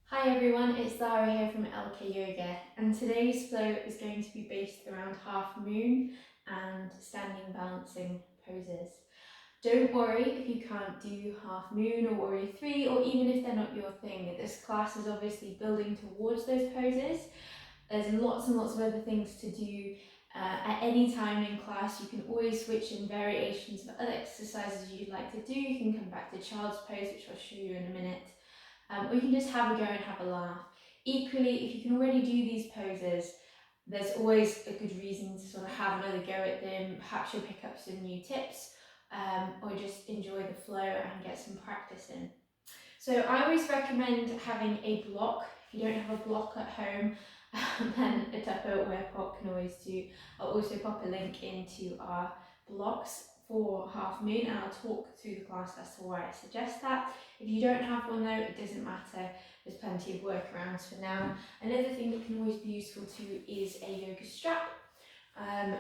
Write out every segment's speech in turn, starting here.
Hi everyone, it's Lara here from LK Yoga, and today's flow is going to be based around half moon and standing balancing poses. Don't worry if you can't do half moon or warrior three, or even if they're not your thing. This class is obviously building towards those poses. There's lots and lots of other things to do at any time in class. You can always switch in variations of other exercises you'd like to do. You can come back to child's pose, which I'll show you in a minute. Or you can just have a go and have a laugh. Equally, if you can already do these poses, there's always a good reason to sort of have another go at them. Perhaps you'll pick up some new tips, or just enjoy the flow and get some practice in. So I always recommend having a block. If you don't have a block at home, then a Tupperware pot can always do. I'll also pop a link into our blocks for half moon, and I'll talk through the class as to why I suggest that. If you don't have one though, it doesn't matter. There's plenty of workarounds for now. Another thing that can always be useful too is a yoga strap. And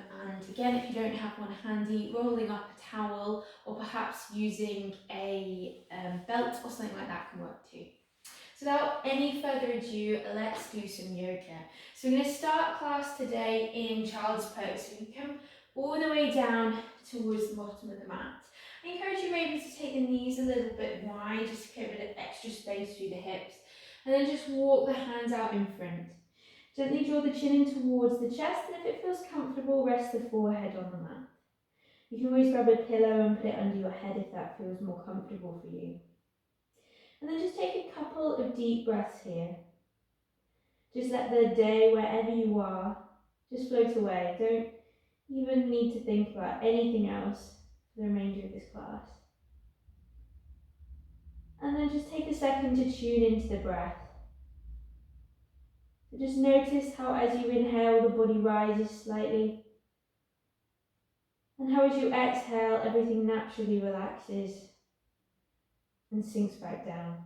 again, if you don't have one handy, rolling up a towel or perhaps using a belt or something like that can work too. So without any further ado, let's do some yoga. So we're going to start class today in child's pose. So you come all the way down towards the bottom of the mat. I encourage you maybe to take the knees a little bit wide, just to get a bit of extra space through the hips. And then just walk the hands out in front. Gently draw the chin in towards the chest, and if it feels comfortable, rest the forehead on the mat. You can always grab a pillow and put it under your head if that feels more comfortable for you. And then just take a couple of deep breaths here. Just let the day, wherever you are, just float away. Don't even need to think about anything else for the remainder of this class. And then just take a second to tune into the breath. So just notice how as you inhale, the body rises slightly. And how as you exhale, everything naturally relaxes and sinks back down.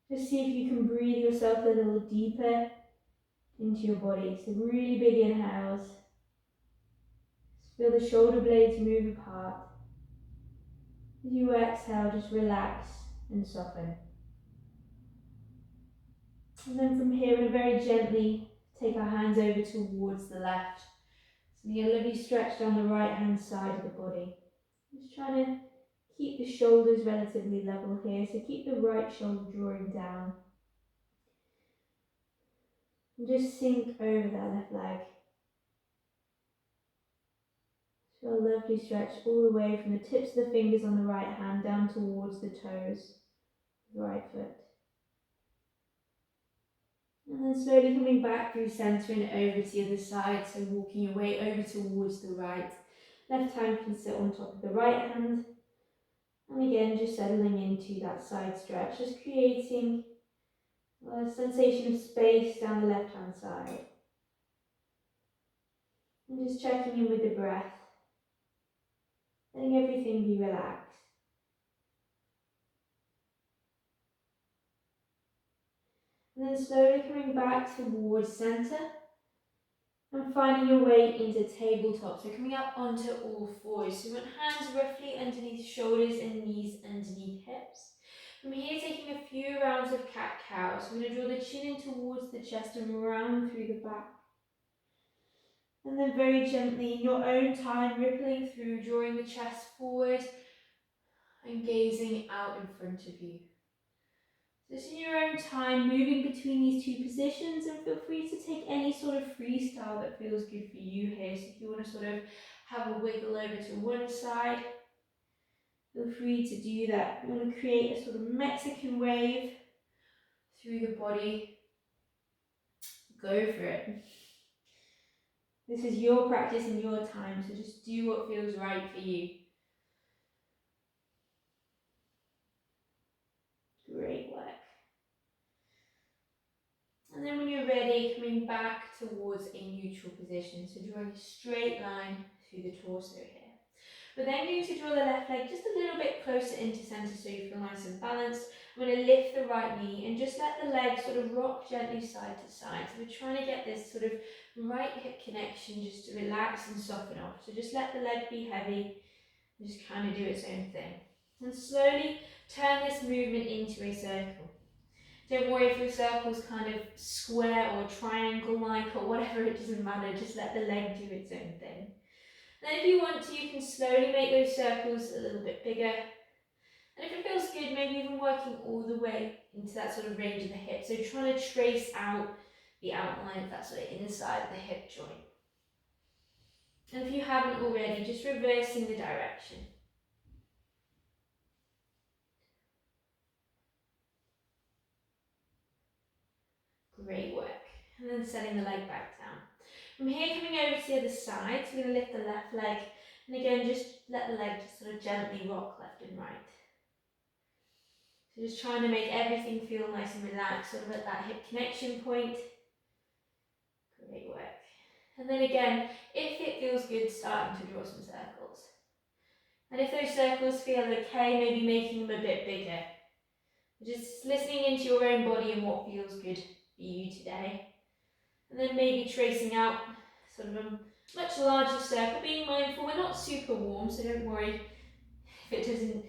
Just see if you can breathe yourself a little deeper into your body. So really big inhales. Just feel the shoulder blades move apart. As you exhale, just relax and soften. And then from here, we're very gently take our hands over towards the left. So you get a lovely stretch down the right hand side of the body. Just trying to keep the shoulders relatively level here. So keep the right shoulder drawing down. And just sink over that left leg. Feel a lovely stretch all the way from the tips of the fingers on the right hand down towards the toes of the right foot. And then slowly coming back through centre and over to the other side, so walking your way over towards the right. Left hand can sit on top of the right hand. And again, just settling into that side stretch, just creating a sensation of space down the left hand side. And just checking in with the breath, letting everything be relaxed. And then slowly coming back towards centre and finding your way into tabletop. So coming up onto all fours. So you want hands roughly underneath shoulders and knees underneath hips. From here, taking a few rounds of cat-cow. So we're going to draw the chin in towards the chest and round through the back. And then very gently, in your own time, rippling through, drawing the chest forward and gazing out in front of you. Just in your own time, moving between these two positions, and feel free to take any sort of freestyle that feels good for you here. So if you want to sort of have a wiggle over to one side, feel free to do that. You want to create a sort of Mexican wave through the body, go for it. This is your practice and your time, so just do what feels right for you. Great work. And then when you're ready, coming back towards a neutral position. So drawing a straight line through the torso here. We're then going to draw the left leg just a little bit closer into centre so you feel nice and balanced. I'm going to lift the right knee and just let the leg sort of rock gently side to side. So we're trying to get this sort of right hip connection just to relax and soften off. So just let the leg be heavy and just kind of do its own thing. And slowly turn this movement into a circle. Don't worry if your circle's kind of square or triangle-like or whatever, it doesn't matter, just let the leg do its own thing. Then if you want to, you can slowly make those circles a little bit bigger. And if it feels good, maybe even working all the way into that sort of range of the hip. So trying to trace out the outline of that sort of inside of the hip joint. And if you haven't already, just reversing the direction. Great work. And then setting the leg back down. From here, coming over to the other side, so we're going to lift the left leg. And again, just let the leg just sort of gently rock left and right. So just trying to make everything feel nice and relaxed, sort of at that hip connection point. Great work. And then again, if it feels good, starting to draw some circles. And if those circles feel okay, maybe making them a bit bigger. Just listening into your own body and what feels good for you today. And then maybe tracing out sort of a much larger circle, being mindful we're not super warm, so don't worry if it doesn't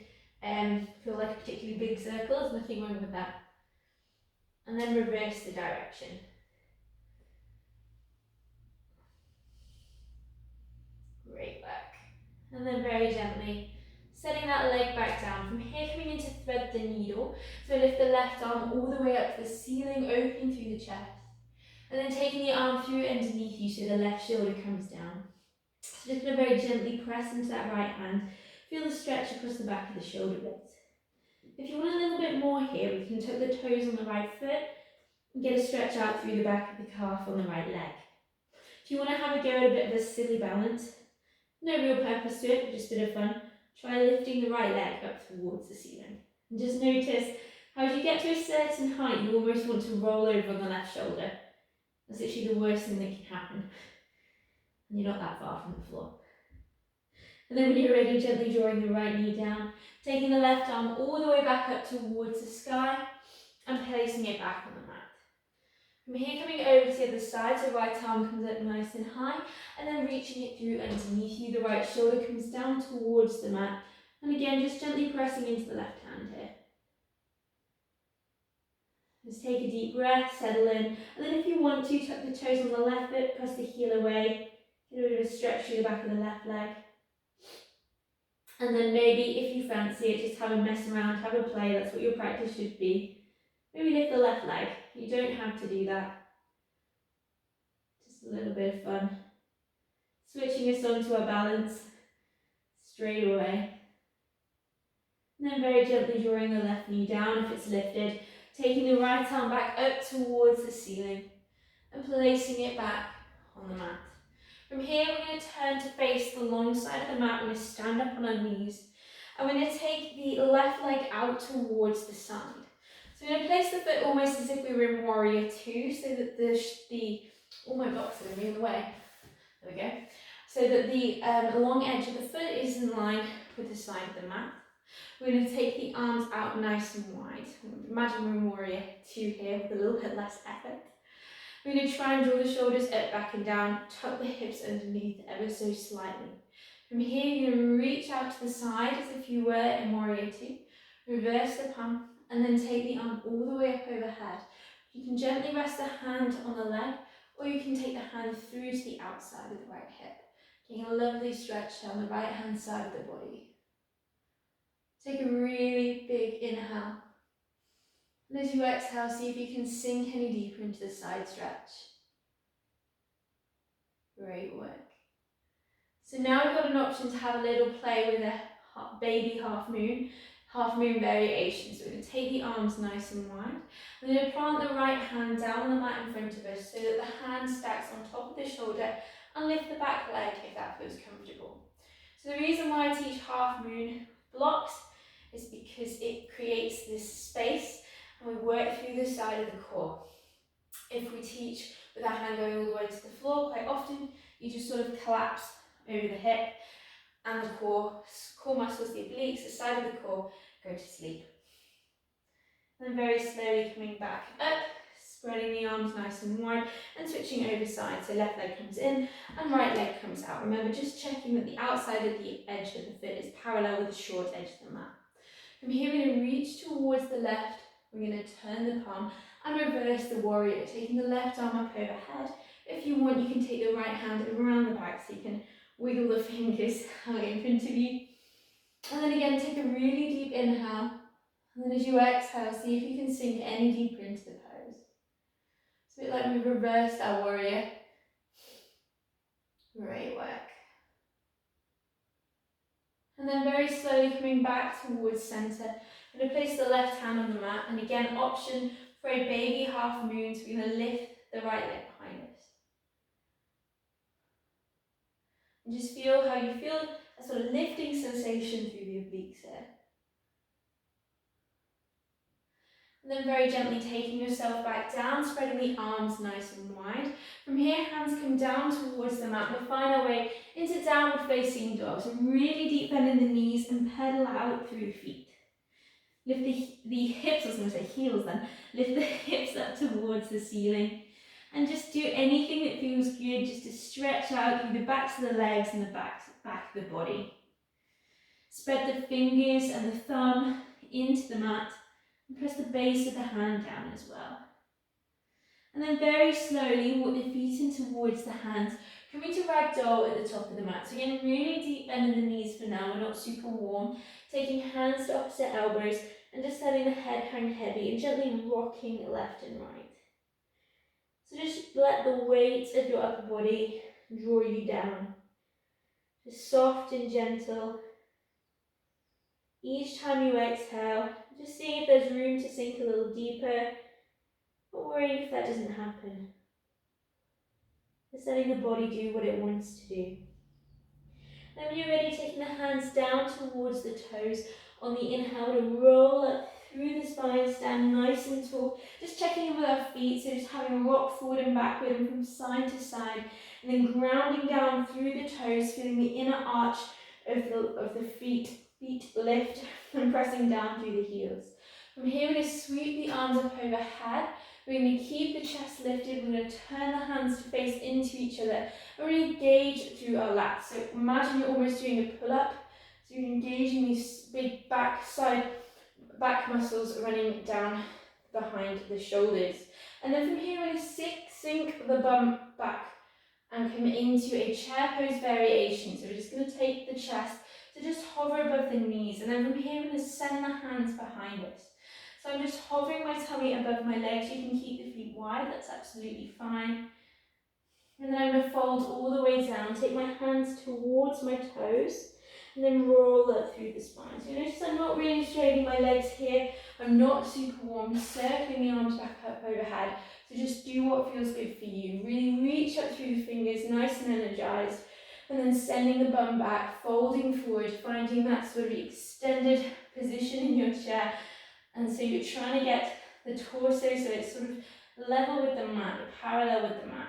feel like a particularly big circle, there's nothing wrong with that. And then reverse the direction. Great work. And then very gently setting that leg back down. From here, coming into thread the needle. So lift the left arm all the way up to the ceiling, opening through the chest. And then taking the arm through underneath you so the left shoulder comes down. So just going to very gently press into that right hand. Feel the stretch across the back of the shoulder blades. If you want a little bit more here, we can tuck the toes on the right foot and get a stretch out through the back of the calf on the right leg. If you want to have a go at a bit of a silly balance, no real purpose to it, but just a bit of fun, try lifting the right leg up towards the ceiling. And just notice how as you get to a certain height, you almost want to roll over on the left shoulder. That's actually the worst thing that can happen. And you're not that far from the floor. And then when you're ready, gently drawing the right knee down, taking the left arm all the way back up towards the sky and placing it back on the mat. From here, coming over to the other side, so right arm comes up nice and high, and then reaching it through underneath you, the right shoulder comes down towards the mat, and again, just gently pressing into the left hand here. Just take a deep breath, settle in, and then if you want to, tuck the toes on the left foot, press the heel away, get a bit of a stretch through the back of the left leg. And then maybe, if you fancy it, just have a mess around, have a play, that's what your practice should be. Maybe lift the left leg, you don't have to do that. Just a little bit of fun. Switching us onto our balance, straight away. And then very gently drawing the left knee down if it's lifted, taking the right arm back up towards the ceiling and placing it back on the mat. From here, we're going to turn to face the long side of the mat. We're going to stand up on our knees and we're going to take the left leg out towards the side. So we're going to place the foot almost as if we were in Warrior 2, so that all my blocks are going to be in the way. There we go. So that the long edge of the foot is in line with the side of the mat. We're going to take the arms out nice and wide. Imagine we're in Warrior 2 here with a little bit less effort. We're going to try and draw the shoulders up, back and down, tuck the hips underneath ever so slightly. From here, you're going to reach out to the side as if you were in Warrior 2. Reverse the palm and then take the arm all the way up overhead. You can gently rest the hand on the leg, or you can take the hand through to the outside of the right hip. Getting a lovely stretch down the right hand side of the body. Take a really big inhale. And as you exhale, see if you can sink any deeper into the side stretch. Great work. So now we've got an option to have a little play with a baby half moon variation. So we're going to take the arms nice and wide. We're going to plant the right hand down on the mat in front of us so that the hand stacks on top of the shoulder and lift the back leg if that feels comfortable. So the reason why I teach half moon blocks is because it creates this space and we work through the side of the core. If we teach with our hand going all the way to the floor, quite often you just sort of collapse over the hip and the core muscles, the obliques, the side of the core, go to sleep. Then very slowly coming back up, spreading the arms nice and wide and switching over sides. So left leg comes in and right leg comes out. Remember, just checking that the outside of the edge of the foot is parallel with the short edge of the mat. From here, we're going to reach towards the left We're going to turn the palm and reverse the warrior, taking the left arm up overhead. If you want, you can take the right hand around the back so you can wiggle the fingers out in front of you. And then again, take a really deep inhale. And then as you exhale, see if you can sink any deeper into the pose. It's a bit like we've reversed our warrior. Great work. And then very slowly coming back towards centre. I'm going to place the left hand on the mat. And again, option for a baby half moon. So we're going to lift the right leg behind us. And just feel how you feel a sort of lifting sensation through the obliques here. And then very gently taking yourself back down, spreading the arms nice and wide. From here, hands come down towards the mat. We'll find our way into downward facing dog. So really deep bend in the knees and pedal out through the feet. Lift the hips, I was going to say heels then. Lift the hips up towards the ceiling. And just do anything that feels good, just to stretch out through the backs of the legs and the back of the body. Spread the fingers and the thumb into the mat. And press the base of the hand down as well. And then very slowly walk the feet in towards the hands, coming to ragdoll at the top of the mat. So again, really deep bend in the knees for now, we're not super warm. Taking hands to opposite elbows and just letting the head hang heavy and gently rocking left and right. So just let the weight of your upper body draw you down. Just soft and gentle. Each time you exhale, just seeing if there's room to sink a little deeper, but worrying if that doesn't happen. Just letting the body do what it wants to do. Then when you're ready, taking the hands down towards the toes. On the inhale, to roll up through the spine, stand nice and tall. Just checking in with our feet, so just having a rock forward and backward and from side to side. And then grounding down through the toes, feeling the inner arch of the feet lift and pressing down through the heels. From here, we're going to sweep the arms up overhead. We're going to keep the chest lifted. We're going to turn the hands to face into each other and really engage through our lats. So imagine you're almost doing a pull-up. So you're engaging these big back muscles running down behind the shoulders. And then from here, we're going to sink the bum back and come into a chair pose variation. So we're just going to take the chest to just hover above the knees. And then from here, we're going to send the hands behind us. So I'm just hovering my tummy above my legs. You can keep the feet wide, that's absolutely fine. And then I'm going to fold all the way down, take my hands towards my toes, and then roll up through the spine. So you notice I'm not really straightening my legs here. I'm not super warm, circling the arms back up overhead. So just do what feels good for you. Really reach up through the fingers, nice and energized. And then sending the bum back, folding forward, finding that sort of extended position in your chair. And so you're trying to get the torso so it's sort of level with the mat, parallel with the mat.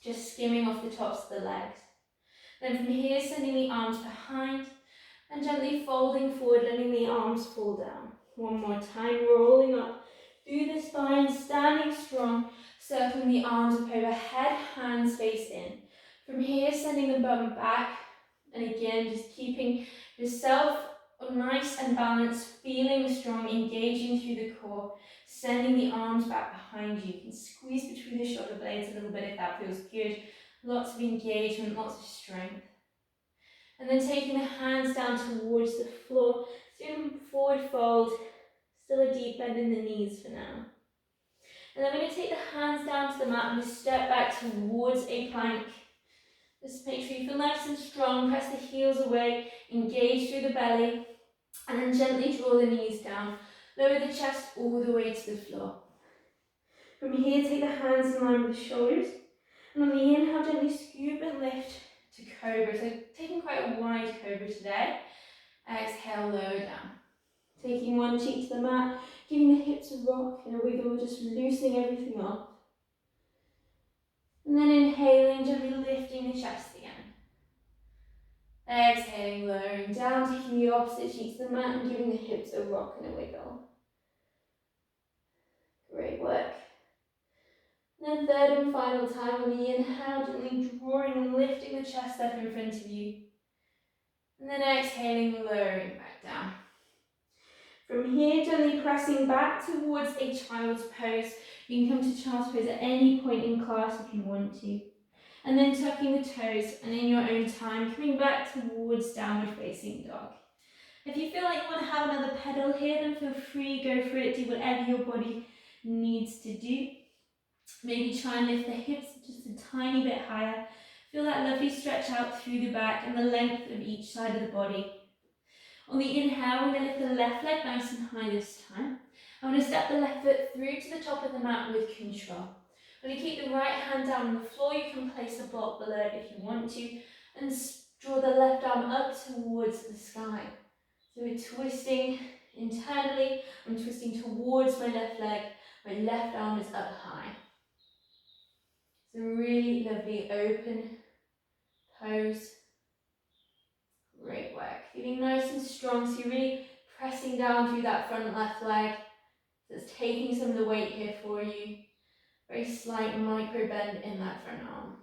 Just skimming off the tops of the legs. Then from here, sending the arms behind and gently folding forward, letting the arms fall down. One more time, rolling up through the spine, standing strong, circling the arms up overhead, hands face in. From here, sending the bum back, and again, just keeping yourself nice and balanced, feeling strong, engaging through the core, sending the arms back behind you. You can squeeze between the shoulder blades a little bit if that feels good. Lots of engagement, lots of strength. And then taking the hands down towards the floor, doing forward fold, still a deep bend in the knees for now. And then we're going to take the hands down to the mat and we step back towards a plank. Just make sure you feel nice and strong, press the heels away, engage through the belly, and then gently draw the knees down. Lower the chest all the way to the floor. From here, take the hands in line with the shoulders, and on the inhale, gently scoop and lift to Cobra. So taking quite a wide Cobra today. Exhale, lower down. Taking one cheek to the mat, giving the hips a rock and a wiggle, just loosening everything off. And then inhaling, gently lifting the chest again. Exhaling, lowering down, taking the opposite cheek to the mat and giving the hips a rock and a wiggle. Great work. And then third and final time on the inhale, gently drawing and lifting the chest up in front of you. And then exhaling, lowering back down. From here, gently pressing back towards a child's pose. You can come to child's pose at any point in class if you want to. And then tucking the toes, and in your own time, coming back towards downward facing dog. If you feel like you want to have another pedal here, then feel free, go for it, do whatever your body needs to do. Maybe try and lift the hips just a tiny bit higher. Feel that lovely stretch out through the back and the length of each side of the body. On the inhale, we're going to lift the left leg nice and high this time. I'm going to step the left foot through to the top of the mat with control. I'm going to keep the right hand down on the floor. You can place a block below it if you want to. And draw the left arm up towards the sky. So we're twisting internally. I'm twisting towards my left leg. My left arm is up high. It's a really lovely open pose. Great work. Feeling nice and strong. So you're really pressing down through that front left leg. So it's taking some of the weight here for you. Very slight micro bend in that front arm.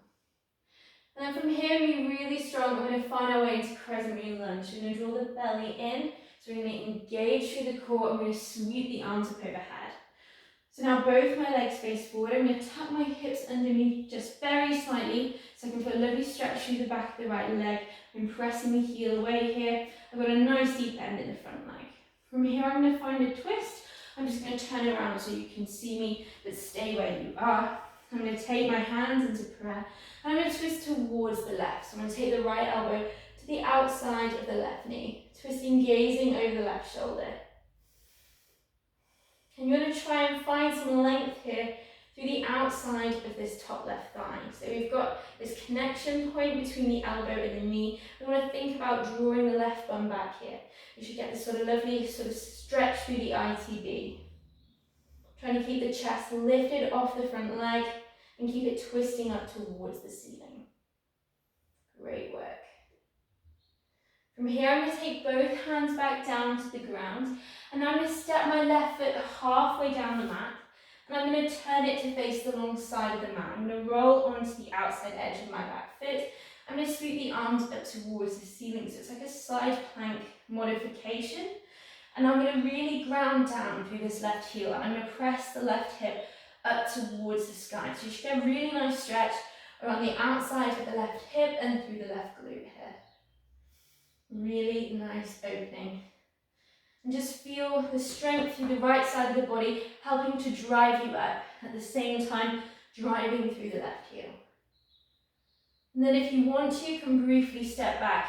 And then from here, be really strong. We're going to find our way into crescent moon lunge. We're going to draw the belly in. So we're going to engage through the core. I'm going to sweep the arms up overhead. So now both my legs face forward. I'm going to tuck my hips underneath just very slightly so I can feel a lovely stretch through the back of the right leg. I'm pressing the heel away here. I've got a nice deep bend in the front leg. From here, I'm going to find a twist. I'm just going to turn around so you can see me, but stay where you are. I'm going to take my hands into prayer and I'm going to twist towards the left. So I'm going to take the right elbow to the outside of the left knee, twisting, gazing over the left shoulder. And you're going to try and find some length here through the outside of this top left thigh. So we've got this connection point between the elbow and the knee. We want to think about drawing the left bum back here. You should get this sort of lovely sort of stretch through the ITB. Trying to keep the chest lifted off the front leg and keep it twisting up towards the ceiling. Great work. From here, I'm going to take both hands back down to the ground, and now I'm going to step my left foot halfway down the mat, and I'm going to turn it to face the long side of the mat. I'm going to roll onto the outside edge of my back foot. I'm going to sweep the arms up towards the ceiling, so it's like a side plank modification. And I'm going to really ground down through this left heel, and I'm going to press the left hip up towards the sky. So you should get a really nice stretch around the outside of the left hip and through the left glute here. Really nice opening. And just feel the strength through the right side of the body, helping to drive you up, at the same time driving through the left heel. And then if you want to, you can briefly step back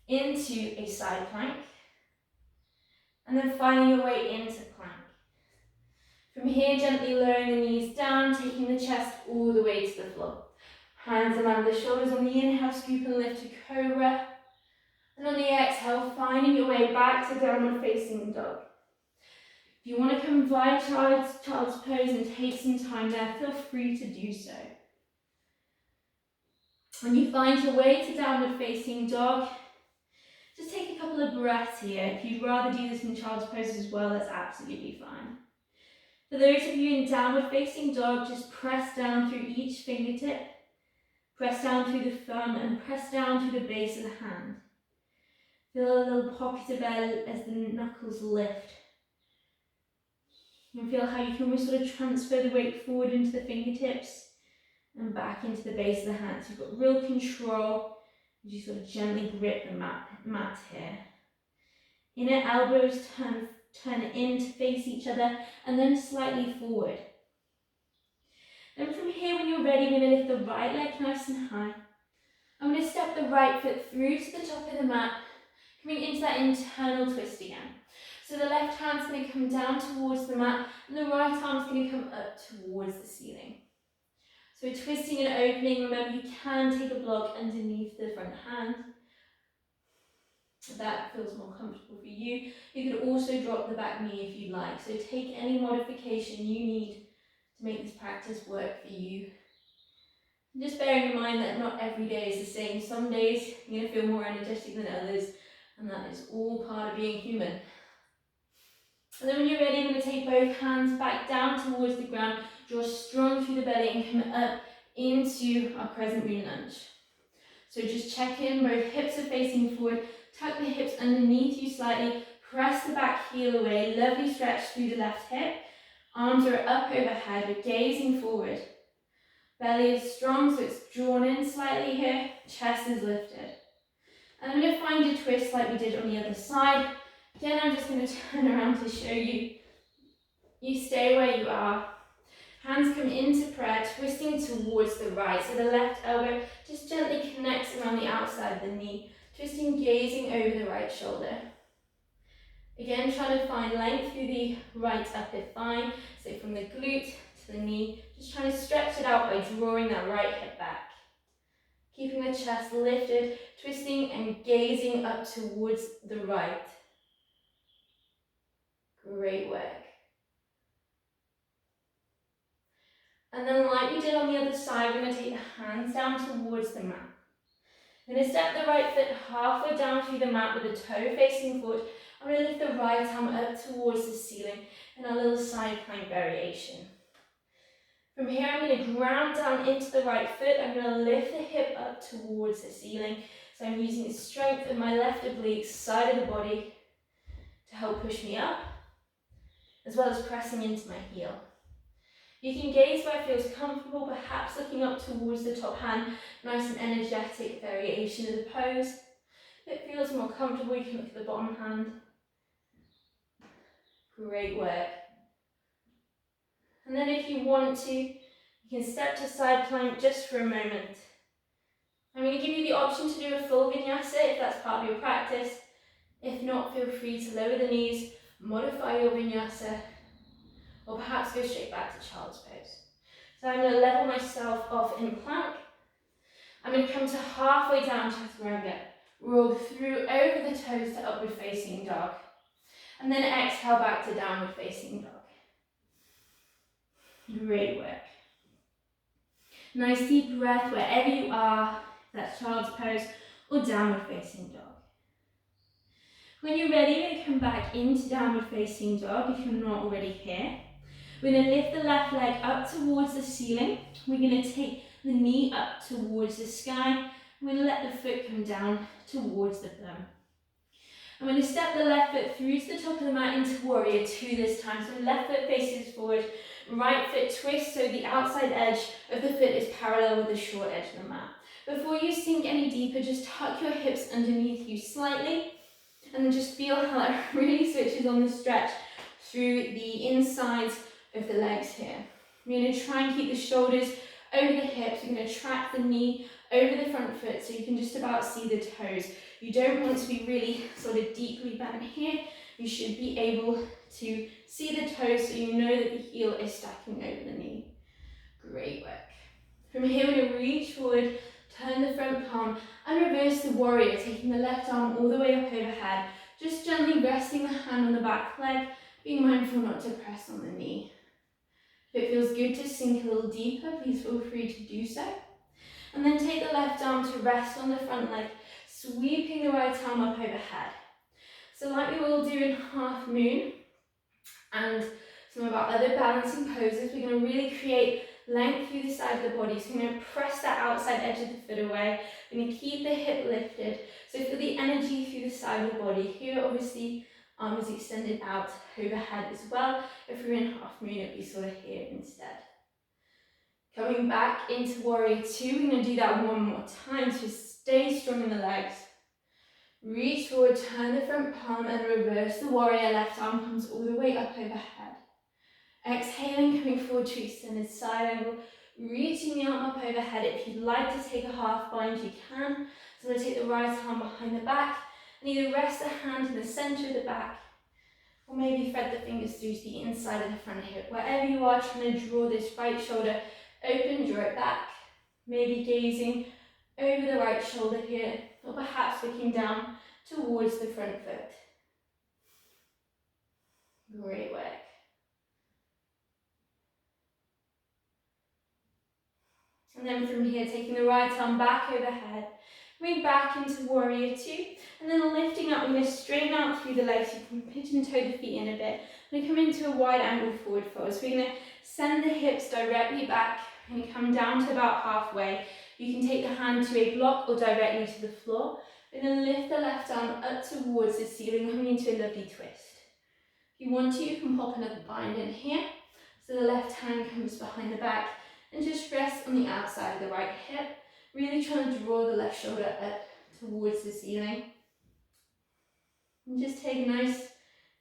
into a side plank, and then finding your way into plank. From here, gently lowering the knees down, taking the chest all the way to the floor. Hands around the shoulders. On the inhale, scoop and lift to Cobra. And on the exhale, finding your way back to downward facing dog. If you want to come via child's pose and take some time there, feel free to do so. When you find your way to downward facing dog, just take a couple of breaths here. If you'd rather do this in child's pose as well, that's absolutely fine. For those of you in downward facing dog, just press down through each fingertip, press down through the thumb, and press down through the base of the hand. Feel a little pocket of air as the knuckles lift. You can feel how you can almost sort of transfer the weight forward into the fingertips and back into the base of the hand. So you've got real control as you sort of gently grip the mat here. Inner elbows turn in to face each other and then slightly forward. Then from here, when you're ready, we're going to lift the right leg nice and high. I'm going to step the right foot through to the top of the mat, coming into that internal twist again. So the left hand's going to come down towards the mat and the right arm's going to come up towards the ceiling. So we're twisting and opening. Remember, you can take a block underneath the front hand. If that feels more comfortable for you. You could also drop the back knee if you'd like. So take any modification you need to make this practice work for you. And just bearing in mind that not every day is the same. Some days you're going to feel more energetic than others, and that is all part of being human. And then when you're ready, I'm going to take both hands back down towards the ground, draw strong through the belly and come up into our crescent moon lunge. So just check in, both hips are facing forward, tuck the hips underneath you slightly, Press the back heel away, lovely stretch through the left hip. Arms are up overhead, we're gazing forward. Belly is strong, so it's drawn in slightly here, chest is lifted. And I'm going to find a twist like we did on the other side. Again, I'm just going to turn around to show you. You stay where you are. Hands come into prayer, twisting towards the right. So the left elbow just gently connects around the outside of the knee, twisting, gazing over the right shoulder. Again, trying to find length through the right upper thigh. So from the glute to the knee, just trying to stretch it out by drawing that right hip back. Keeping the chest lifted, twisting and gazing up towards the right. Great work. And then like we did on the other side, we're going to take the hands down towards the mat. I'm going to step the right foot halfway down through the mat with the toe facing forward. I'm going to lift the right arm up towards the ceiling in a little side plank variation. From here, I'm going to ground down into the right foot. I'm going to lift the hip up towards the ceiling. So I'm using the strength of my left oblique side of the body to help push me up, as well as pressing into my heel. You can gaze where it feels comfortable, perhaps looking up towards the top hand. Nice and energetic variation of the pose. If it feels more comfortable, you can look at the bottom hand. Great work. And then if you want to, you can step to side plank just for a moment. I'm going to give you the option to do a full vinyasa if that's part of your practice. If not, feel free to lower the knees, modify your vinyasa, or perhaps go straight back to child's pose. So I'm going to level myself off in plank. I'm going to come to halfway down chaturanga, roll through over the toes to upward facing dog, and then exhale back to downward facing dog. Great work. Nice deep breath wherever you are, that's child's pose or downward facing dog. When you're ready, you're going to come back into downward facing dog if you're not already here. We're going to lift the left leg up towards the ceiling. We're going to take the knee up towards the sky. We're going to let the foot come down towards the thumb. I'm going to step the left foot through to the top of the mat into warrior two this time. So left foot faces forward, right foot twists so the outside edge of the foot is parallel with the short edge of the mat. Before you sink any deeper, just tuck your hips underneath you slightly and then just feel how that really switches on the stretch through the insides of the legs here. We're going to try and keep the shoulders over the hips. You're going to track the knee over the front foot so you can just about see the toes. You don't want to be really sort of deeply bent here. You should be able to see the toes so you know that the heel is stacking over the knee. Great work. From here, we're going to reach forward, turn the front palm and reverse the warrior, taking the left arm all the way up overhead. Just gently resting the hand on the back leg, being mindful not to press on the knee. If it feels good to sink a little deeper, please feel free to do so. And then take the left arm to rest on the front leg, sweeping the right arm up overhead. So like we will do in half moon and some of our other balancing poses, we're going to really create length through the side of the body. So we're going to press that outside edge of the foot away. We're going to keep the hip lifted. So feel the energy through the side of the body. Here, obviously, arm is extended out overhead as well. If we're in half moon, it'd be sort of here instead. Coming back into warrior two, we're going to do that one more time. So stay strong in the legs. Reach forward, turn the front palm and reverse the warrior. Left arm comes all the way up overhead. Exhaling, coming forward to extended side angle. Reaching the arm up overhead. If you'd like to take a half bind, you can. So I'm going to take the right arm behind the back and either rest the hand in the centre of the back or maybe thread the fingers through to the inside of the front hip. Wherever you are, trying to draw this right shoulder open, draw it back. Maybe gazing over the right shoulder here, or perhaps looking down towards the front foot. Great work. And then from here, taking the right arm back overhead, coming back into warrior two, and then lifting up. We're going to straighten out through the legs. You can pigeon toe the feet in a bit. We're going to come into a wide angle forward fold. So we're going to send the hips directly back and come down to about halfway. You can take the hand to a block or directly to the floor. We're going to lift the left arm up towards the ceiling, coming into a lovely twist. If you want to, you can pop another bind in here. So the left hand comes behind the back and just rest on the outside of the right hip, really trying to draw the left shoulder up towards the ceiling. And just take a nice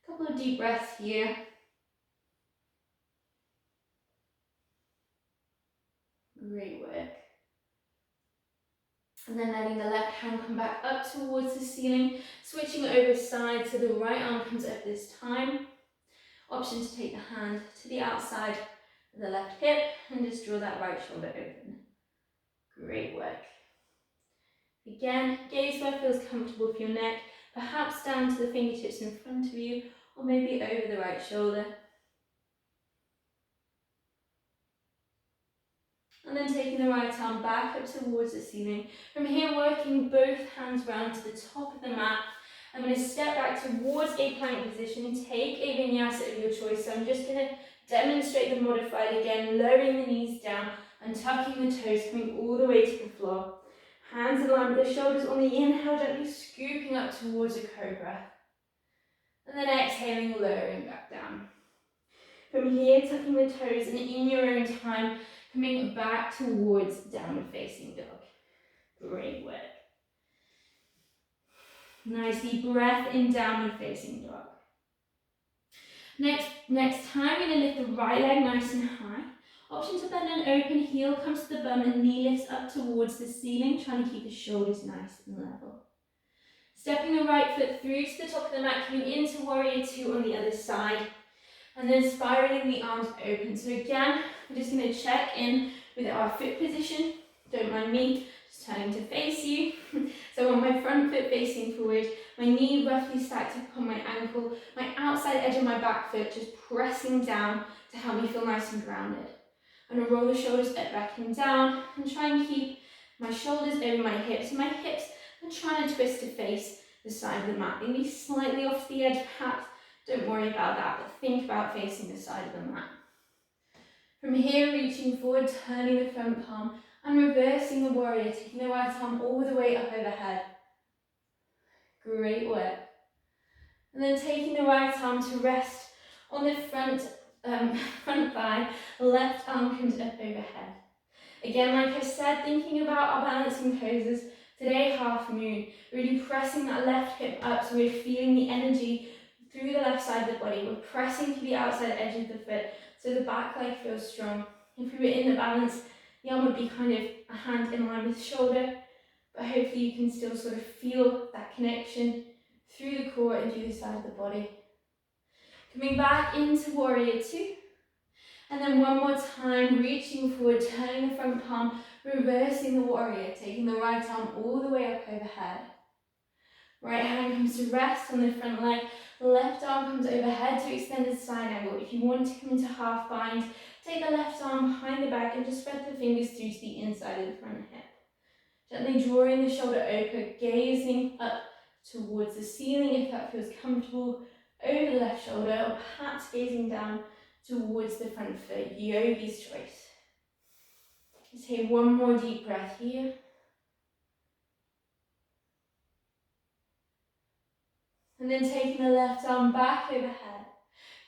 couple of deep breaths here. Great work. And then letting the left hand come back up towards the ceiling, switching over side so the right arm comes up this time. Option to take the hand to the outside of the left hip and just draw that right shoulder open. Great work. Again, gaze where feels comfortable for your neck, perhaps down to the fingertips in front of you, or maybe over the right shoulder. And then taking the right arm back up towards the ceiling. From here, working both hands round to the top of the mat. I'm going to step back towards a plank position, take a vinyasa of your choice. So I'm just going to demonstrate the modified again, lowering the knees down and tucking the toes, coming all the way to the floor. Hands in line with the shoulders on the inhale, gently scooping up towards a cobra. And then exhaling, lowering back down. From here, tucking the toes and in your own time, coming back towards downward facing dog. Great work. Nice deep breath in downward facing dog. Next time, we're going to lift the right leg nice and high. Option to bend an open heel, comes to the bum and knee lifts up towards the ceiling, trying to keep the shoulders nice and level. Stepping the right foot through to the top of the mat, coming into warrior two on the other side. And then spiraling the arms open. So again, we're just going to check in with our foot position. Don't mind me, just turning to face you. So I want my front foot facing forward, my knee roughly stacked upon my ankle, my outside edge of my back foot just pressing down to help me feel nice and grounded. I'm going to roll the shoulders up, back and down, and try and keep my shoulders over my hips. My hips, I'm trying to twist to face the side of the mat, maybe slightly off the edge perhaps. Don't worry about that, but think about facing the side of the mat. From here, reaching forward, turning the front palm and reversing the warrior, taking the right arm all the way up overhead. Great work. And then taking the right arm to rest on the front thigh, left arm comes up overhead. Again, like I said, thinking about our balancing poses, today half moon, really pressing that left hip up so we're feeling the energy through the left side of the body. We're pressing to the outside edge of the foot so the back leg feels strong. If we were in the balance, the arm would be kind of a hand in line with the shoulder, but hopefully you can still sort of feel that connection through the core and through the side of the body. Coming back into warrior two, and then one more time, reaching forward, turning the front palm, reversing the warrior, taking the right arm all the way up overhead. Right hand comes to rest on the front leg, left arm comes overhead to extended side angle. If you want to come into half bind, take the left arm behind the back and just spread the fingers through to the inside of the front hip. Gently drawing the shoulder open, gazing up towards the ceiling if that feels comfortable, over the left shoulder, or perhaps gazing down towards the front foot, yogi's choice. Just take one more deep breath here. And then taking the left arm back overhead,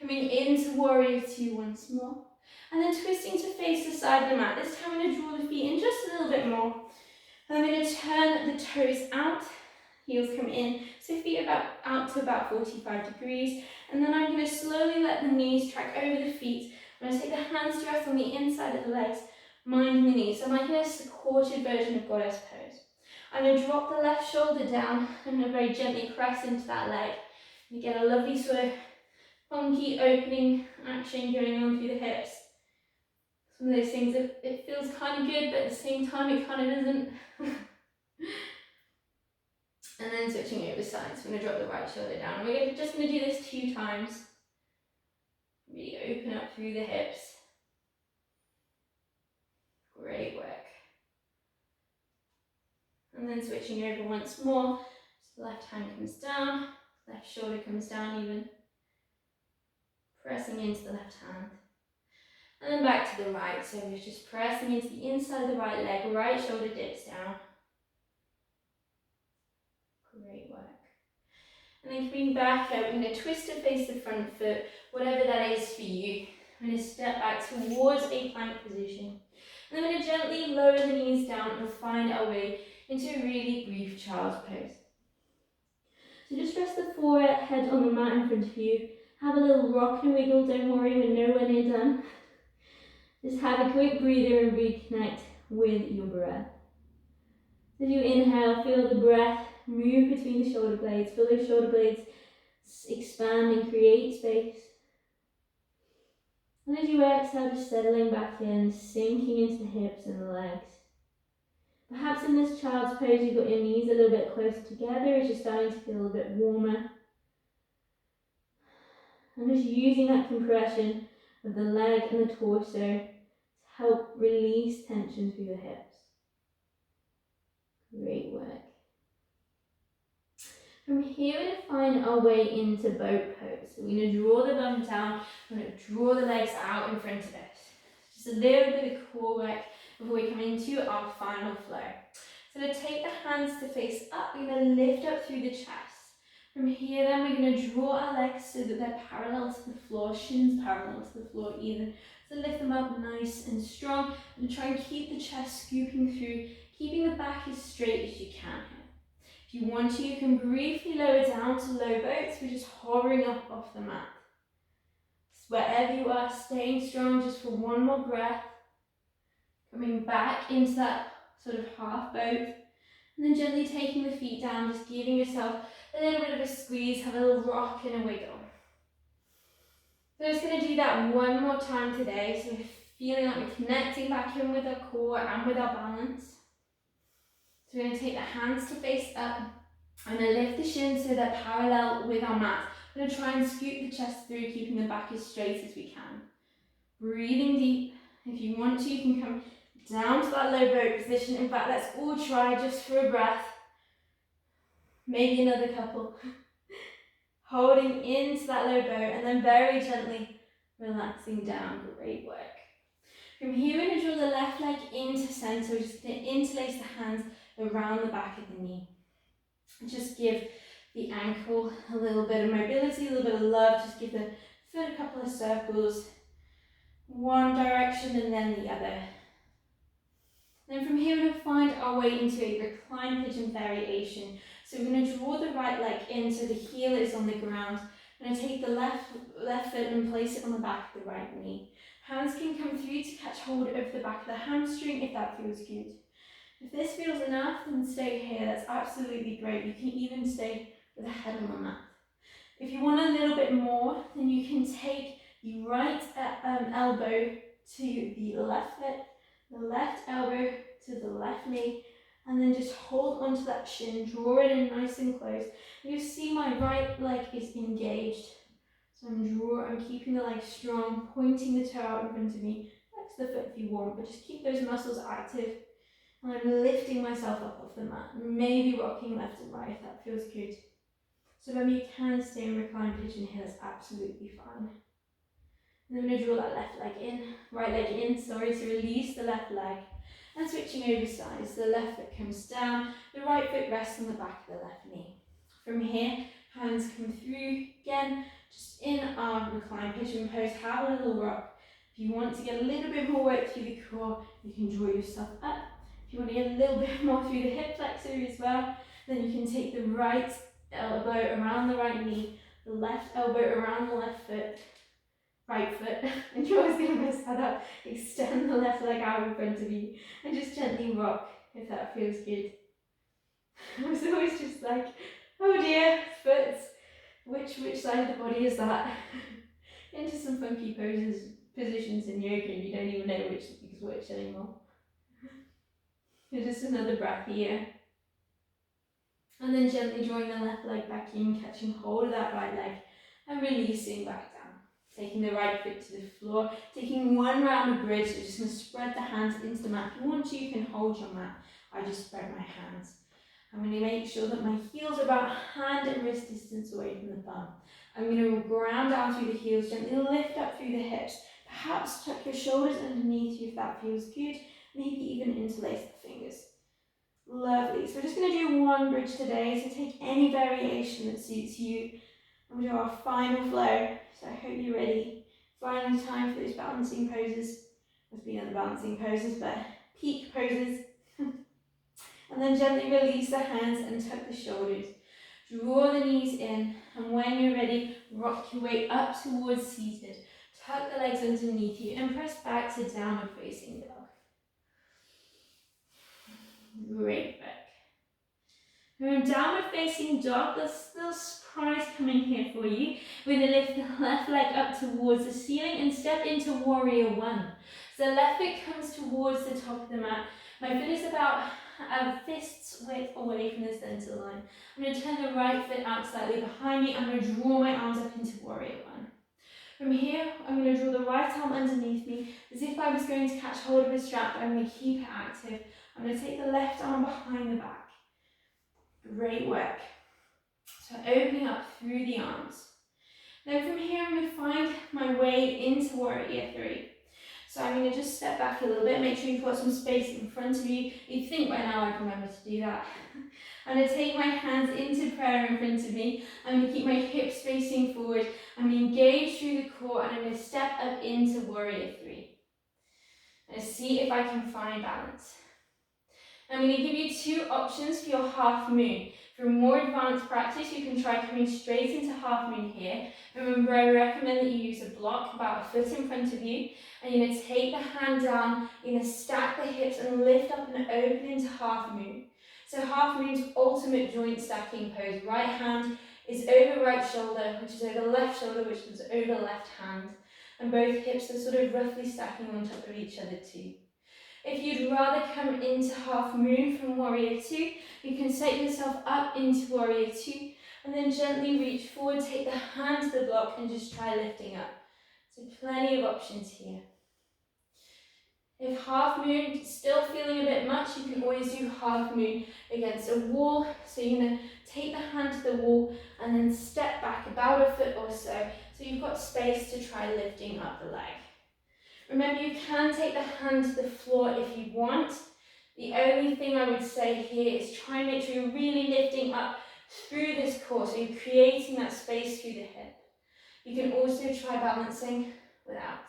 coming into warrior two once more. And then twisting to face the side of the mat. This time I'm going to draw the feet in just a little bit more. And I'm going to turn the toes out, heels come in. So feet are out to about 45 degrees. And then I'm going to slowly let the knees track over the feet. I'm going to take the hands to rest on the inside of the legs, minding the knees. So I'm like in a supported version of goddess pose. I'm going to drop the left shoulder down. I'm going to very gently press into that leg. You get a lovely sort of funky opening action going on through the hips. Some of those things, it feels kind of good, but at the same time it kind of doesn't. And then switching over sides. I'm going to drop the right shoulder down. We're just going to do this 2 times. Really open up through the hips. Great work. And then switching over once more, so the left hand comes down, left shoulder comes down even, pressing into the left hand. And then back to the right, so we're just pressing into the inside of the right leg, right shoulder dips down. And then coming back up, we're going to twist and face the front foot, whatever that is for you. I'm going to step back towards a plank position. And then we're going to gently lower the knees down and find our way into a really brief child's pose. So just rest the forehead on the mat in front of you. Have a little rock and wiggle, don't worry, we're nowhere near done. Just have a quick breather and reconnect with your breath. As you inhale, feel the breath move between the shoulder blades. Feel those shoulder blades expand and create space. And as you exhale, just settling back in, sinking into the hips and the legs. Perhaps in this child's pose, you've got your knees a little bit closer together as you're starting to feel a bit warmer. And just using that compression of the leg and the torso to help release tension through the hips. Great work. From here, we're going to find our way into boat pose. So we're going to draw the bum down, we're going to draw the legs out in front of us. Just a little bit of core work before we come into our final flow. So to take the hands to face up, we're going to lift up through the chest. From here then, we're going to draw our legs so that they're parallel to the floor, shins parallel to the floor either. So lift them up nice and strong and try and keep the chest scooping through, keeping the back as straight as you can here. If you want to, you can briefly lower down to low boats. We're just hovering up off the mat. So wherever you are, staying strong just for one more breath. Coming back into that sort of half boat. And then gently taking the feet down, just giving yourself a little bit of a squeeze, have a little rock and a wiggle. So I'm just going to do that one more time today. So we're feeling like we're connecting back in with our core and with our balance. So we're going to take the hands to face up. I'm going to lift the shins so they're parallel with our mat. I'm going to try and scoop the chest through, keeping the back as straight as we can. Breathing deep. If you want to, you can come down to that low boat position. In fact, let's all try just for a breath. Maybe another couple. Holding into that low boat and then very gently relaxing down. Great work. From here, we're going to draw the left leg into centre. We're just going to interlace the hands around the back of the knee. Just give the ankle a little bit of mobility, a little bit of love. Just give the foot a couple of circles. One direction and then the other. Then from here, we're going to find our way into a reclined pigeon variation. So we're going to draw the right leg in so the heel is on the ground. I'm going to take the left foot and place it on the back of the right knee. Hands can come through to catch hold of the back of the hamstring if that feels good. If this feels enough, then stay here. That's absolutely great. You can even stay with the head on the mat. If you want a little bit more, then you can take the right elbow to the left foot, the left elbow to the left knee, and then just hold onto that shin, draw it in nice and close. You see my right leg is engaged. So I'm keeping the leg strong, pointing the toe out in front of me. Flex the foot if you want, but just keep those muscles active. And I'm lifting myself up off the mat, maybe rocking left and right if that feels good. So maybe you can stay in reclined pigeon here, that's absolutely fine. And then I'm going to draw that left leg in, right leg in, to release the left leg. And switching over sides, the left foot comes down, the right foot rests on the back of the left knee. From here, hands come through, again, just in our reclined pigeon pose, have a little rock. If you want to get a little bit more work through the core, you can draw yourself up. If you want to get a little bit more through the hip flexor as well, then you can take the right elbow around the right knee, the left elbow around the left foot, right foot, and you're always going to mess that up. Extend the left leg out in front of you and just gently rock if that feels good. I was always just like, oh dear, foot, which side of the body is that? Into some funky positions in yoga and you don't even know which is which anymore. Just another breath here. And then gently drawing the left leg back in, catching hold of that right leg and releasing back down. Taking the right foot to the floor, taking one round of bridge, so just going to spread the hands into the mat. If you want to, you can hold your mat. I just spread my hands. I'm going to make sure that my heels are about hand and wrist distance away from the bum. I'm going to ground down through the heels, gently lift up through the hips. Perhaps tuck your shoulders underneath you if that feels good. Maybe even interlace the fingers. Lovely. So we're just going to do one bridge today, so take any variation that suits you. And we'll do our final flow. So I hope you're ready. Final time for those balancing poses. There's been other balancing poses, but peak poses. And then gently release the hands and tuck the shoulders. Draw the knees in, and when you're ready, rock your way up towards seated. Tuck the legs underneath you and press back to downward facing dog. Great work. We're in downward facing dog. There's still surprise coming here for you. We're going to lift the left leg up towards the ceiling and step into warrior one. So the left foot comes towards the top of the mat. My foot is about a fist's width away from the center line. I'm going to turn the right foot out slightly behind me. I'm going to draw my arms up into warrior one. From here, I'm going to draw the right arm underneath me as if I was going to catch hold of a strap, but I'm going to keep it active. I'm going to take the left arm behind the back. Great work. So opening up through the arms. Then from here, I'm going to find my way into warrior three. So I'm going to just step back a little bit, make sure you've got some space in front of you. You'd think by now I'd remember to do that. I'm going to take my hands into prayer in front of me. I'm going to keep my hips facing forward. I'm going to engage through the core and I'm going to step up into warrior three. And see if I can find balance. I'm going to give you two options for your half moon. For more advanced practice, you can try coming straight into half moon here. Remember, I recommend that you use a block about a foot in front of you. And you're going to take the hand down, you're going to stack the hips and lift up and open into half moon. So half moon's ultimate joint stacking pose. Right hand is over right shoulder, which is over left shoulder, which is over left hand. And both hips are sort of roughly stacking on top of each other too. If you'd rather come into half moon from warrior two, you can set yourself up into warrior two and then gently reach forward, take the hand to the block and just try lifting up. So plenty of options here. If half moon is still feeling a bit much, you can always do half moon against a wall. So you're going to take the hand to the wall and then step back about a foot or so you've got space to try lifting up the leg. Remember, you can take the hand to the floor if you want. The only thing I would say here is try and make sure you're really lifting up through this core, so you're creating that space through the hip. You can also try balancing without.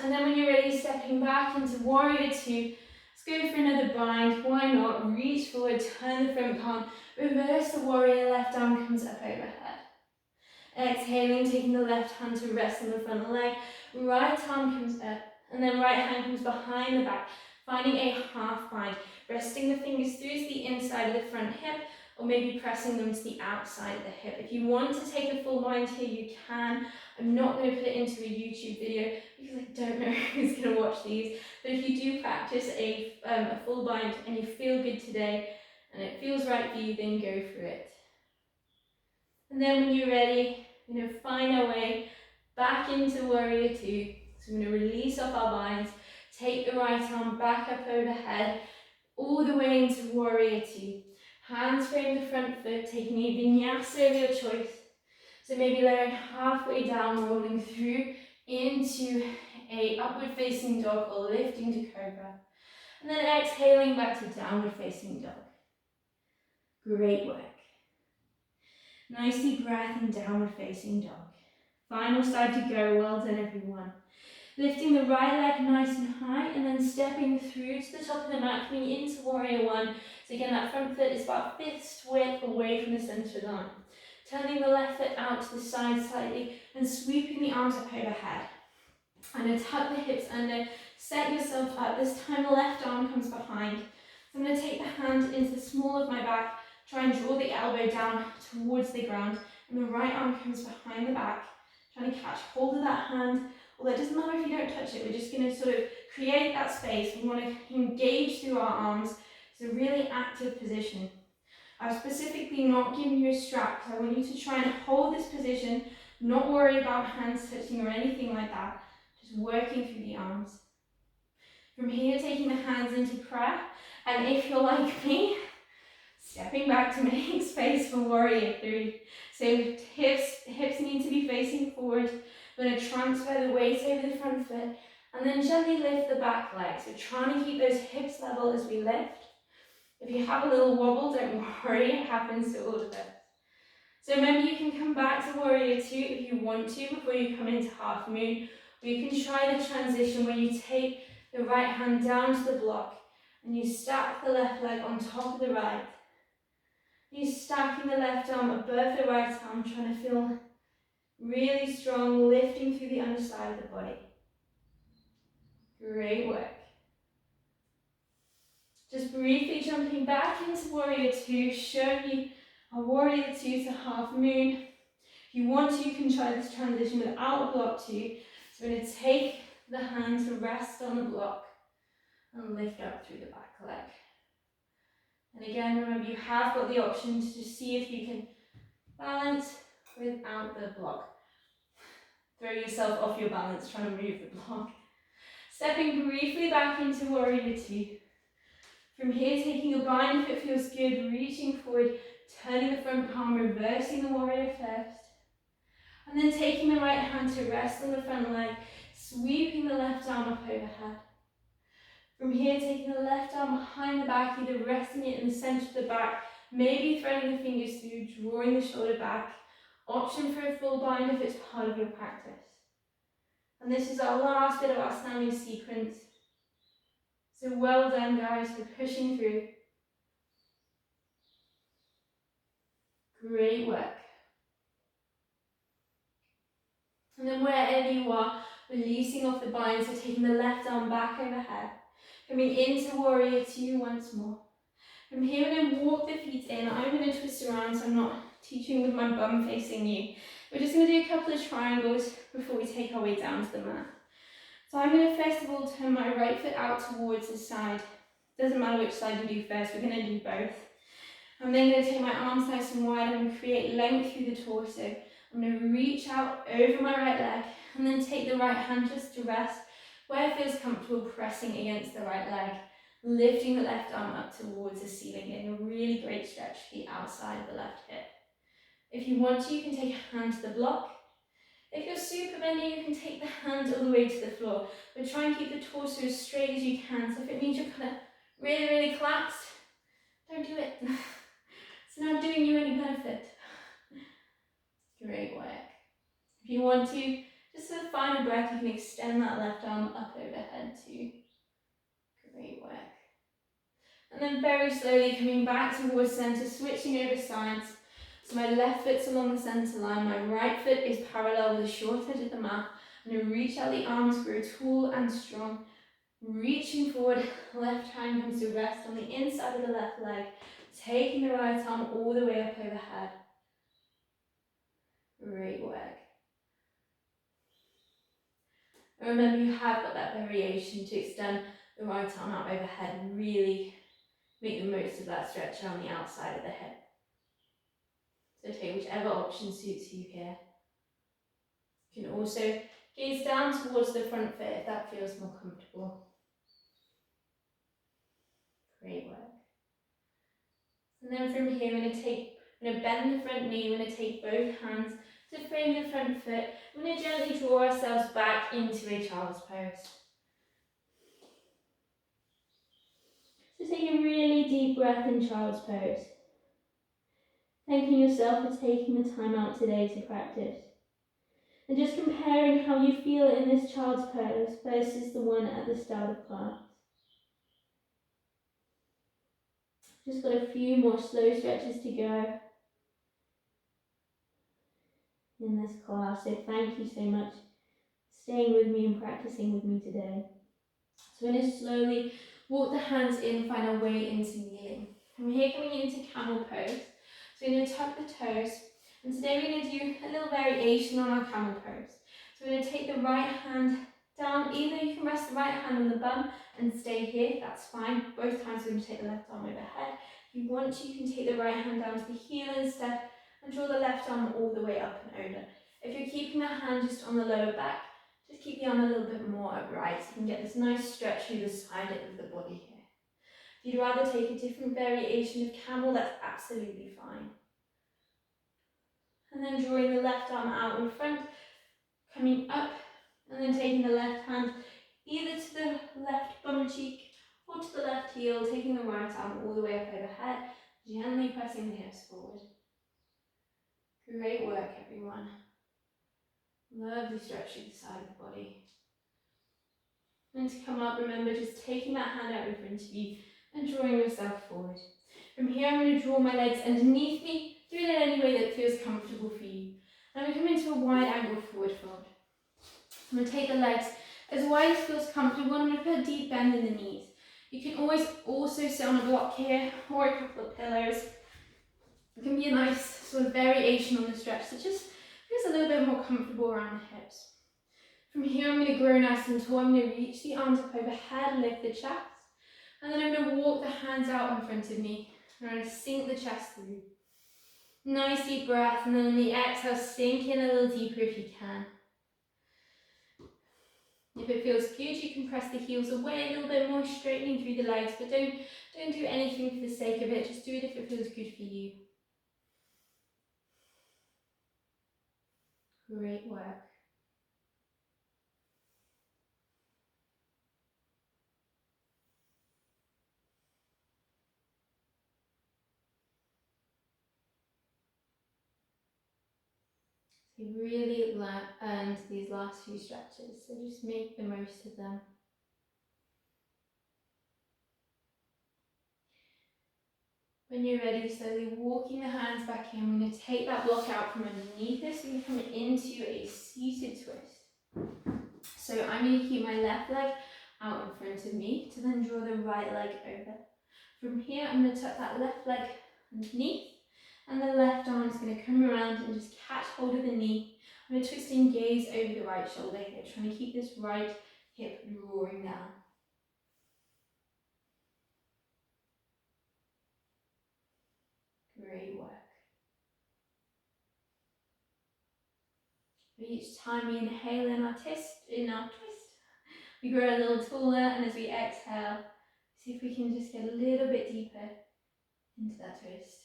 And then when you're ready, stepping back into warrior two, let's go for another bind. Why not? Reach forward, turn the front palm, reverse the warrior, left arm comes up overhead. Exhaling, taking the left hand to rest on the front leg, right arm comes up, and then right hand comes behind the back, finding a half bind, resting the fingers through to the inside of the front hip, or maybe pressing them to the outside of the hip. If you want to take a full bind here, you can. I'm not going to put it into a YouTube video because I don't know who's going to watch these, but if you do practice a full bind and you feel good today, and it feels right for you, then go for it. And then when you're ready, we're going to find our way back into warrior two. So we're going to release off our binds, take the right arm back up overhead, all the way into warrior two. Hands frame the front foot, taking a vinyasa of your choice. So maybe laying halfway down, rolling through into a upward facing dog or lifting to cobra. And then exhaling back to downward facing dog. Great work. Nice deep breath in downward facing dog. Final side to go, well done everyone. Lifting the right leg nice and high and then stepping through to the top of the mat, coming into warrior one. So again, that front foot is about fist width away from the centre line. Turning the left foot out to the side slightly and sweeping the arms up overhead. I'm going to tuck the hips under, set yourself up. This time the left arm comes behind. So I'm going to take the hand into the small of my back, try and draw the elbow down towards the ground, and the right arm comes behind the back, trying to catch hold of that hand. Although it doesn't matter if you don't touch it, we're just going to sort of create that space. We want to engage through our arms. It's a really active position. I've specifically not given you a strap because I want you to try and hold this position, not worry about hands touching or anything like that, just working through the arms. From here, taking the hands into prayer, and if you're like me, stepping back to make space for warrior three. So hips need to be facing forward. We're going to transfer the weight over the front foot and then gently lift the back leg. So trying to keep those hips level as we lift. If you have a little wobble, don't worry, it happens to all of us. So remember, you can come back to Warrior Two if you want to before you come into Half Moon, or you can try the transition where you take the right hand down to the block and you stack the left leg on top of the right. You're stacking the left arm above the right arm, trying to feel really strong, lifting through the underside of the body. Great work. Just briefly jumping back into Warrior Two, showing you a Warrior Two to Half Moon. If you want to, you can try this transition without a block too. So we're going to take the hand to rest on the block and lift up through the back leg. And again, remember, you have got the option to just see if you can balance without the block. Throw yourself off your balance trying to move the block. Stepping briefly back into Warrior Two. From here, taking a bind if it feels good, reaching forward, turning the front palm, reversing the warrior first. And then taking the right hand to rest on the front leg, sweeping the left arm up overhead. From here, taking the left arm behind the back, either resting it in the centre of the back, maybe threading the fingers through, drawing the shoulder back. Option for a full bind if it's part of your practice. And this is our last bit of our standing sequence. So well done, guys, for pushing through. Great work. And then wherever you are, releasing off the bind, so taking the left arm back overhead. Coming into Warrior Two once more. From here, we're going to walk the feet in. I'm going to twist around so I'm not teaching with my bum facing you. We're just going to do a couple of triangles before we take our way down to the mat. So I'm going to first of all turn my right foot out towards the side. Doesn't matter which side you do first, we're going to do both. I'm then going to take my arms nice and wide and create length through the torso. I'm going to reach out over my right leg and then take the right hand just to rest where it feels comfortable, pressing against the right leg, lifting the left arm up towards the ceiling, getting a really great stretch for the outside of the left hip. If you want to, you can take a hand to the block. If you're super bendy, you can take the hand all the way to the floor, but try and keep the torso as straight as you can. So if it means you're kind of really, really collapsed, don't do it. It's not doing you any benefit. Great work. If you want to, just for the final breath, you can extend that left arm up overhead too. Great work. And then very slowly coming back towards centre, switching over sides. So my left foot's along the centre line, my right foot is parallel with the short edge of the mat. I'm going to reach out the arms, grow tall and strong. Reaching forward, left hand comes to rest on the inside of the left leg, taking the right arm all the way up overhead. Great work. And remember, you have got that variation to extend the right arm out overhead and really make the most of that stretch around the outside of the hip. So take whichever option suits you here. You can also gaze down towards the front foot if that feels more comfortable. Great work. And then from here, we're going to bend the front knee, we're going to take both hands to frame the front foot. We're going to gently draw ourselves back into a child's pose. So take a really deep breath in child's pose. Thanking yourself for taking the time out today to practice. And just comparing how you feel in this child's pose versus the one at the start of class. Just got a few more slow stretches to go in this class, so thank you so much for staying with me and practicing with me today. So we're going to slowly walk the hands in, find our way into kneeling. From here, coming into Camel Pose. So we're going to tuck the toes, and today we're going to do a little variation on our Camel Pose. So we're going to take the right hand down. Either you can rest the right hand on the bum and stay here, that's fine. Both times we're going to take the left arm overhead. If you want to, you can take the right hand down to the heel instead and draw the left arm all the way up and over. If you're keeping the hand just on the lower back, just keep the arm a little bit more upright so you can get this nice stretch through the side of the body here. If you'd rather take a different variation of camel, that's absolutely fine. And then drawing the left arm out in front, coming up, and then taking the left hand either to the left bum cheek or to the left heel. heel, taking the right arm all the way up overhead, gently pressing the hips forward. Great work, everyone. Lovely stretch through the side of the body. And to come up, remember just taking that hand out in front of you and drawing yourself forward. From here, I'm going to draw my legs underneath me. Do it in any way that feels comfortable for you. And I'm going to come into a wide angle forward fold. I'm going to take the legs as wide as feels comfortable. I'm going to put a deep bend in the knees. You can always also sit on a block here or a couple of pillows. It can be a nice sort of variation on the stretch that just feels a little bit more comfortable around the hips. From here, I'm going to grow nice and tall. I'm going to reach the arms up overhead, lift the chest. And then I'm going to walk the hands out in front of me. I'm going to sink the chest through. Nice deep breath, and then on the exhale, sink in a little deeper if you can. If it feels good, you can press the heels away a little bit more, straightening through the legs, but don't do anything for the sake of it. Just do it if it feels good for you. Great work. So you really earned these last few stretches, so just make the most of them. When you're ready, slowly walking the hands back in, I'm going to take that block out from underneath us and come into a seated twist. So I'm going to keep my left leg out in front of me to then draw the right leg over. From here, I'm going to tuck that left leg underneath, and the left arm is going to come around and just catch hold of the knee. I'm going to twist and gaze over the right shoulder here, trying to keep this right hip drawing down. Great work. Each time we inhale in our twist, we grow a little taller, and as we exhale, see if we can just get a little bit deeper into that twist.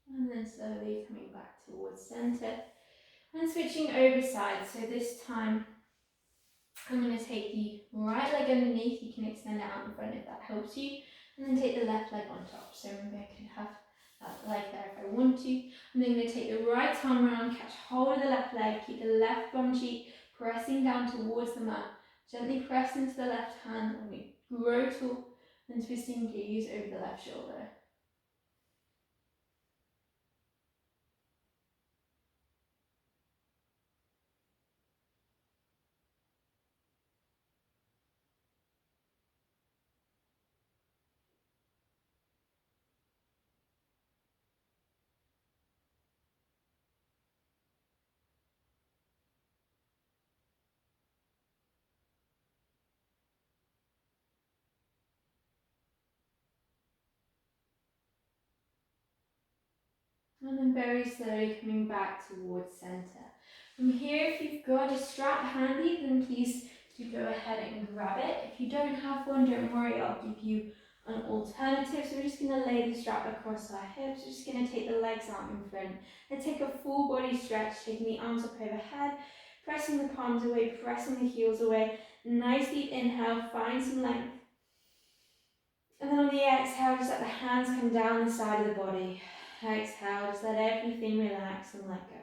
And then slowly coming back towards center and switching over sides. So this time I'm going to take the right leg underneath. You can extend it out in front if that helps you, and then take the left leg on top. So remember, I can have that leg there if I want to. I'm then going to take the right arm around, catch hold of the left leg, keep the left bum cheek pressing down towards the mat. Gently press into the left hand, and we grow tall, and twisting gaze over the left shoulder. And then very slowly coming back towards center. From here, if you've got a strap handy, then please do go ahead and grab it. If you don't have one, don't worry, I'll give you an alternative. So we're just going to lay the strap across our hips. We're just going to take the legs out in front and take a full body stretch, taking the arms up overhead, pressing the palms away, pressing the heels away. Nice deep inhale, find some length. And then on the exhale, just let the hands come down the side of the body. Exhale, just let everything relax and let go.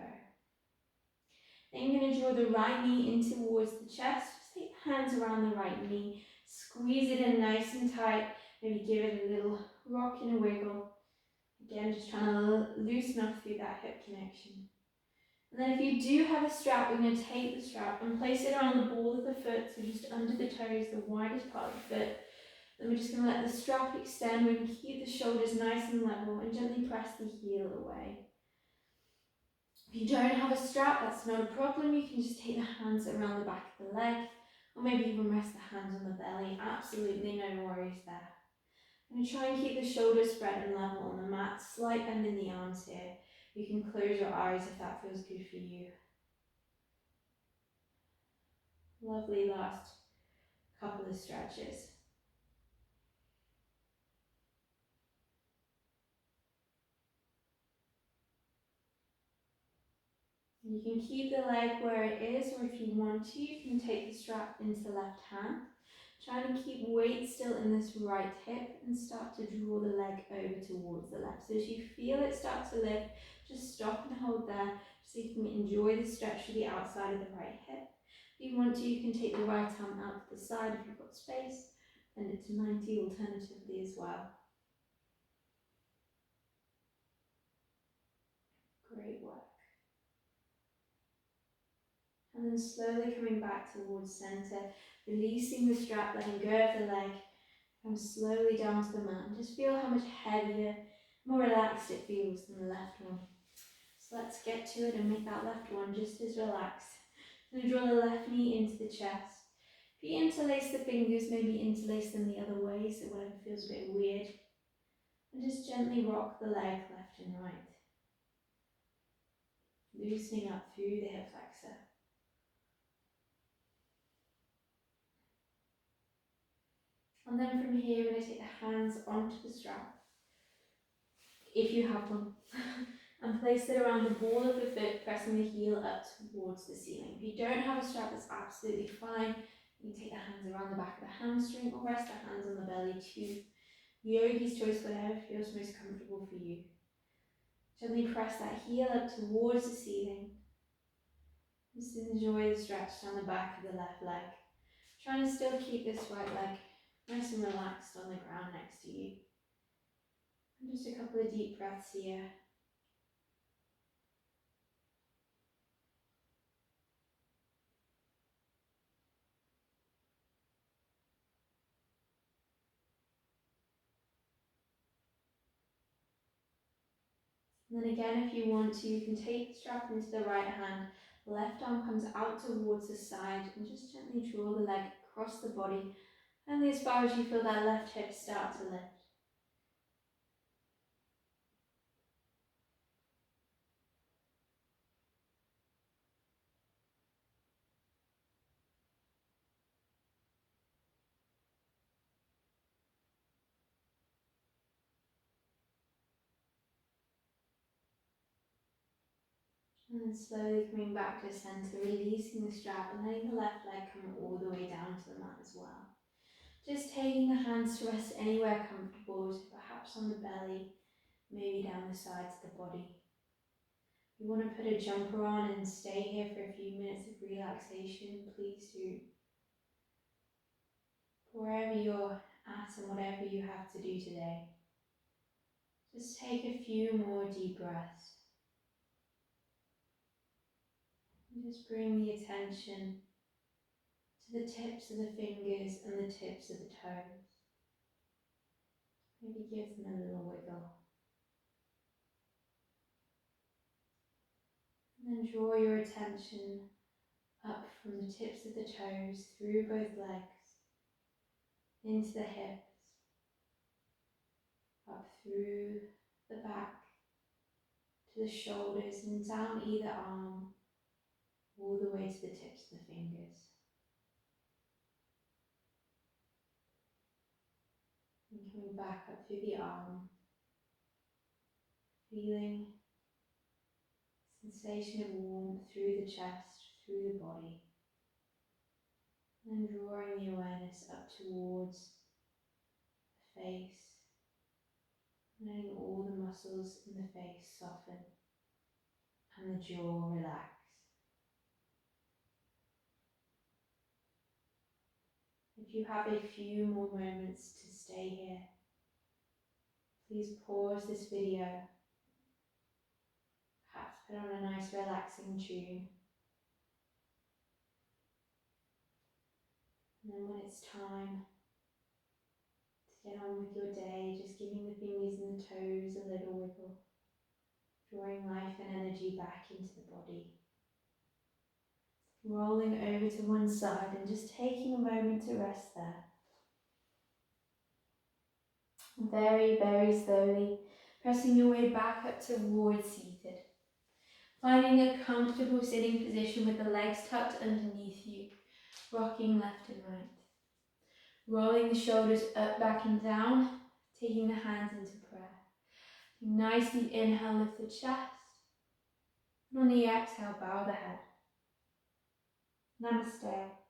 Then you're going to draw the right knee in towards the chest. Just take the hands around the right knee. Squeeze it in nice and tight. Maybe give it a little rock and a wiggle. Again, just trying to loosen up through that hip connection. And then if you do have a strap, we're going to take the strap and place it around the ball of the foot, so just under the toes, the widest part of the foot. Then we're just going to let the strap extend. We can keep the shoulders nice and level and gently press the heel away. If you don't have a strap, that's not a problem. You can just take the hands around the back of the leg, or maybe even rest the hands on the belly. Absolutely no worries there. I'm going to try and keep the shoulders spread and level on the mat. Slight bend in the arms here. You can close your eyes if that feels good for you. Lovely last couple of stretches. You can keep the leg where it is, or if you want to, you can take the strap into the left hand. Try to keep weight still in this right hip and start to draw the leg over towards the left. So as you feel it start to lift, just stop and hold there so you can enjoy the stretch to the outside of the right hip. If you want to, you can take the right arm out to the side if you've got space, bend it to 90 alternatively as well. Great work. And then slowly coming back towards center, releasing the strap, letting go of the leg, come slowly down to the mat and just feel how much heavier, more relaxed it feels than the left one. So let's get to it and make that left one just as relaxed. I'm going to draw the left knee into the chest. If you interlace the fingers, maybe interlace them the other way, so whatever feels a bit weird. And just gently rock the leg left and right. Loosening up through the hip flexor. And then from here, we're going to take the hands onto the strap, if you have one, and place it around the ball of the foot, pressing the heel up towards the ceiling. If you don't have a strap, that's absolutely fine. You can take the hands around the back of the hamstring or rest the hands on the belly too. Yogi's choice, whatever feels most comfortable for you. Gently press that heel up towards the ceiling. Just enjoy the stretch down the back of the left leg. Trying to still keep this right leg nice and relaxed on the ground next to you. And just a couple of deep breaths here. And then again, if you want to, you can take the strap into the right hand. Left arm comes out towards the side and just gently draw the leg across the body. Only as far as you feel that left hip start to lift. And then slowly coming back to center, releasing the strap and letting the left leg come all the way down to the mat as well. Just taking the hands to rest anywhere comfortable, so perhaps on the belly, maybe down the sides of the body. If you want to put a jumper on and stay here for a few minutes of relaxation, please do. Wherever you're at and whatever you have to do today, just take a few more deep breaths. And just bring the attention to the tips of the fingers and the tips of the toes. Maybe give them a little wiggle. And then draw your attention up from the tips of the toes, through both legs, into the hips, up through the back, to the shoulders and down either arm, all the way to the tips of the fingers. And coming back up through the arm, feeling sensation of warmth through the chest, through the body. And then drawing the awareness up towards the face, letting all the muscles in the face soften and the jaw relax. If you have a few more moments to stay here, please pause this video, perhaps put on a nice relaxing tune, and then when it's time to get on with your day, just giving the fingers and the toes a little wiggle, drawing life and energy back into the body. Rolling over to one side and just taking a moment to rest there. Very, very slowly, pressing your way back up towards seated. Finding a comfortable sitting position with the legs tucked underneath you, rocking left and right. Rolling the shoulders up, back and down, taking the hands into prayer. Nicely inhale, lift the chest. And on the exhale, bow the head. Namaste.